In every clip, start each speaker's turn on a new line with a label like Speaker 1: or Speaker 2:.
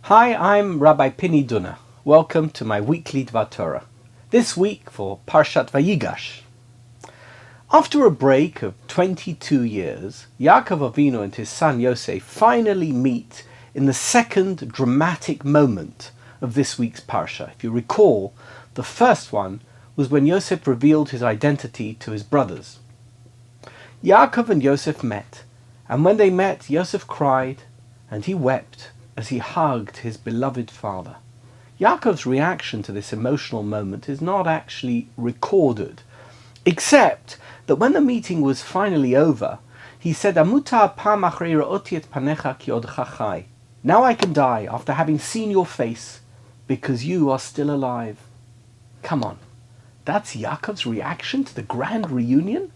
Speaker 1: Hi, I'm Rabbi Dunner. Welcome to my weekly Torah. This week for Parshat Vayigash. After a break of 22 years, Yaakov Avinu and his son Yosef finally meet in the second dramatic moment of this week's Parsha. If you recall, the first one was when Yosef revealed his identity to his brothers. Yaakov and Yosef met, and when they met, Yosef cried and he wept as he hugged his beloved father. Yaakov's reaction to this emotional moment is not actually recorded, except that when the meeting was finally over, he said, "Amuta pam achrei ra'oti et panecha ki odcha chai." Now I can die after having seen your face, because you are still alive. Come on, that's Yaakov's reaction to the grand reunion?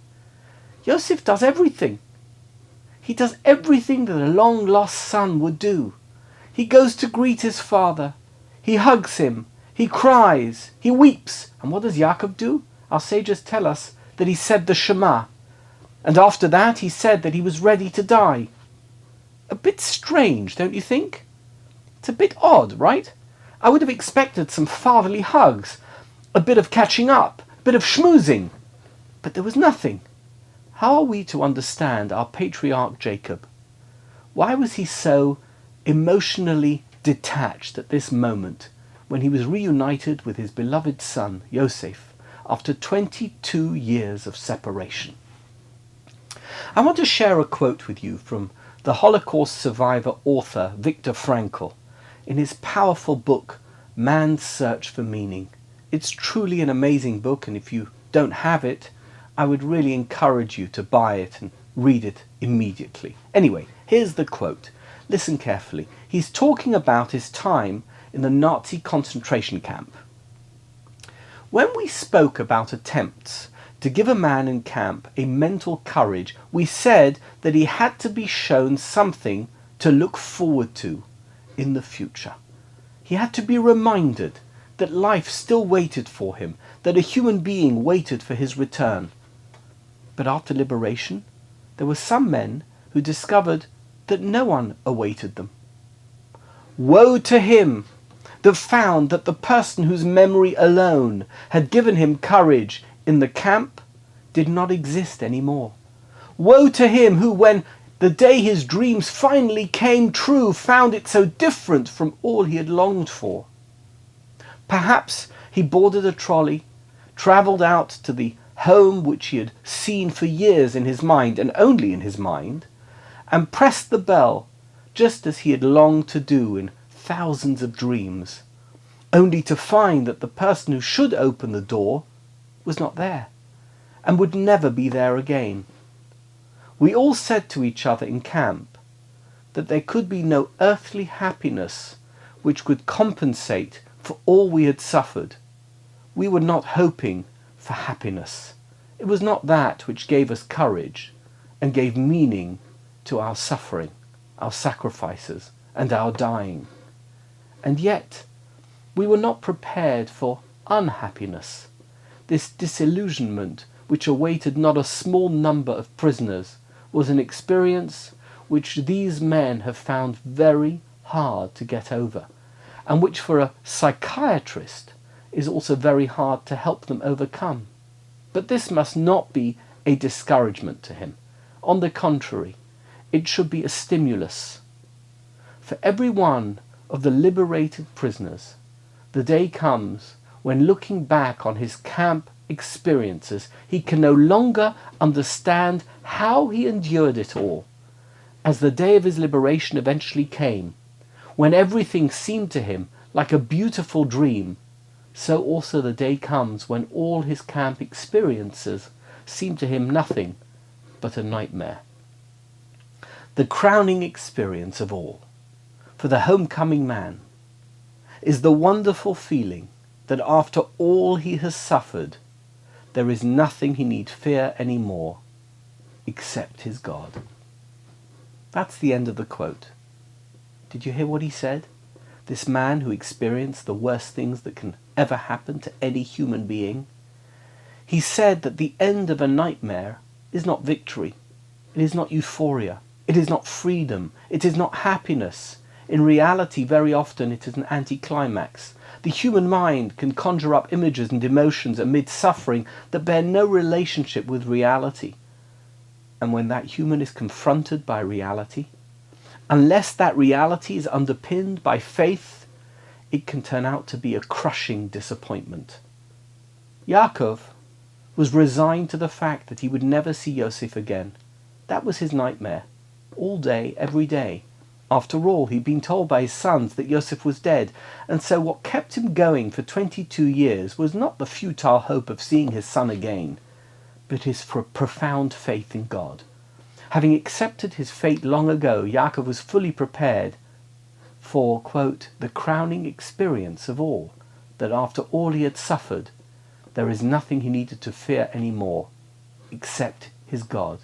Speaker 1: Yosef does everything. He does everything that a long-lost son would do. He goes to greet his father. He hugs him. He cries. He weeps. And what does Yaakov do? Our sages tell us that he said the Shema. And after that he said that he was ready to die. A bit strange, don't you think? It's a bit odd, right? I would have expected some fatherly hugs, a bit of catching up, a bit of schmoozing. But there was nothing. How are we to understand our patriarch Jacob? Why was he so emotionally detached at this moment when he was reunited with his beloved son Yosef after 22 years of separation? I want to share a quote with you from the Holocaust survivor author Victor Frankel in his powerful book Man's Search for Meaning. It's truly an amazing book, and if you don't have it, I would really encourage you to buy it and read it immediately. Anyway, here's the quote. Listen carefully. He's talking about his time in the Nazi concentration camp. When we spoke about attempts to give a man in camp a mental courage, we said that he had to be shown something to look forward to in the future. He had to be reminded that life still waited for him, that a human being waited for his return. But after liberation, there were some men who discovered that no one awaited them. Woe to him that found that the person whose memory alone had given him courage in the camp did not exist anymore. Woe to him who, when the day his dreams finally came true, found it so different from all he had longed for. Perhaps he boarded a trolley, travelled out to the home which he had seen for years in his mind, and only in his mind, and pressed the bell just as he had longed to do in thousands of dreams, only to find that the person who should open the door was not there, and would never be there again. We all said to each other in camp that there could be no earthly happiness which could compensate for all we had suffered. We were not hoping for happiness. It was not that which gave us courage and gave meaning to our suffering, our sacrifices, and our dying. And yet, we were not prepared for unhappiness. This disillusionment which awaited not a small number of prisoners was an experience which these men have found very hard to get over, and which for a psychiatrist is also very hard to help them overcome. But this must not be a discouragement to him. On the contrary, it should be a stimulus. For every one of the liberated prisoners, the day comes when, looking back on his camp experiences, he can no longer understand how he endured it all. As the day of his liberation eventually came, when everything seemed to him like a beautiful dream, so also the day comes when all his camp experiences seem to him nothing but a nightmare. The crowning experience of all, for the homecoming man, is the wonderful feeling that after all he has suffered, there is nothing he need fear anymore except his God. That's the end of the quote. Did you hear what he said? This man who experienced the worst things that can ever happen to any human being. He said that the end of a nightmare is not victory. It is not euphoria. It is not freedom. It is not happiness. In reality, very often it is an anticlimax. The human mind can conjure up images and emotions amid suffering that bear no relationship with reality. And when that human is confronted by reality, unless that reality is underpinned by faith, it can turn out to be a crushing disappointment. Yaakov was resigned to the fact that he would never see Yosef again. That was his nightmare, all day, every day. After all, he'd been told by his sons that Yosef was dead, and so what kept him going for 22 years was not the futile hope of seeing his son again, but his profound faith in God. Having accepted his fate long ago, Yaakov was fully prepared for, quote, the crowning experience of all, that after all he had suffered, there is nothing he needed to fear anymore, except his God,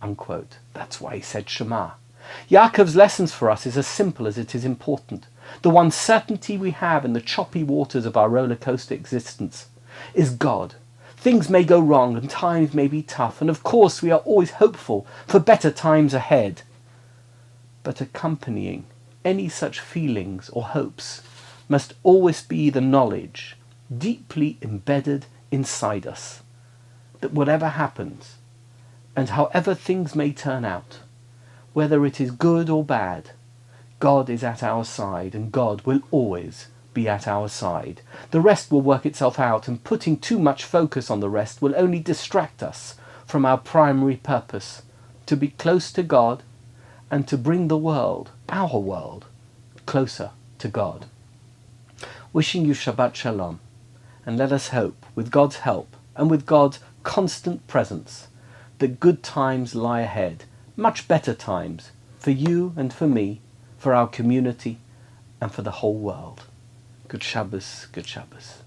Speaker 1: unquote. That's why he said Shema. Yaakov's lessons for us is as simple as it is important. The one certainty we have in the choppy waters of our roller coaster existence is God. Things may go wrong and times may be tough, and of course we are always hopeful for better times ahead. But accompanying any such feelings or hopes must always be the knowledge, deeply embedded inside us, that whatever happens, and however things may turn out, whether it is good or bad, God is at our side, and God will always be at our side. The rest will work itself out, and putting too much focus on the rest will only distract us from our primary purpose, to be close to God and to bring the world, our world, closer to God. Wishing you Shabbat Shalom, and let us hope, with God's help and with God's constant presence, that good times lie ahead, much better times, for you and for me, for our community, and for the whole world. Good Shabbos, good Shabbos.